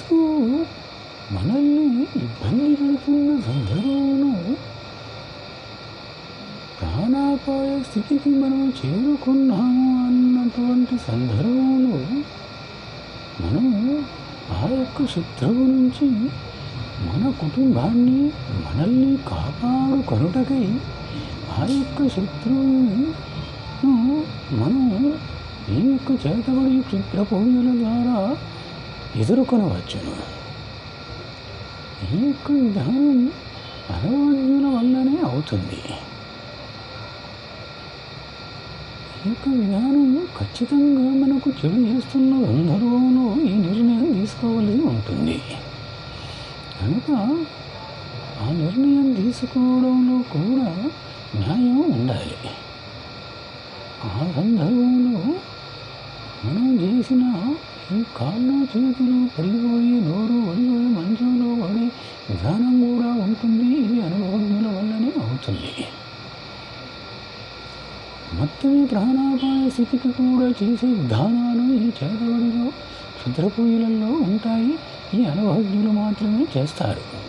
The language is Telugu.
శత్రువు మనల్ని ఇబ్బంది పెడుతున్న సందర్భంలో ప్రాణాపాయ స్థితికి మనం చేరుకున్నాము అన్నటువంటి సందర్భంలో మనము ఆ యొక్క శత్రువు నుంచి మన కుటుంబాన్ని మనల్ని కాపాడుకొనుటకై ఆ యొక్క శత్రువును మనము ఈ యొక్క చేతబడి క్షుద్ర పూజల ద్వారా ఎదుర్కొనవచ్చును. ఈ యొక్క విధానం అనుభవజ్ఞుల వల్లనే అవుతుంది. ఈ యొక్క విధానం ఖచ్చితంగా మనకు చెడు చేస్తున్న సందర్భంలో ఈ నిర్ణయం తీసుకోవాల్సి ఉంటుంది. కనుక ఆ నిర్ణయం తీసుకోవడంలో కూడా న్యాయం ఉండాలి. ఆ సందర్భంలో మనం చేసిన ఈ కాళ్ళు చేతులు పడిపోయి నోరు పడిపోయి మంచంలో పడి విధానం కూడా ఉంటుంది. ఇది అనుభవజ్ఞుల వల్లనే అవుతుంది. మొత్తమే ప్రాణాపాయ స్థితికి కూడా చేసే విధానాలు ఈ చేతబడిలో క్షుద్ర పూజలలో ఉంటాయి. ఈ అనుభవజ్ఞులు మాత్రమే చేస్తారు.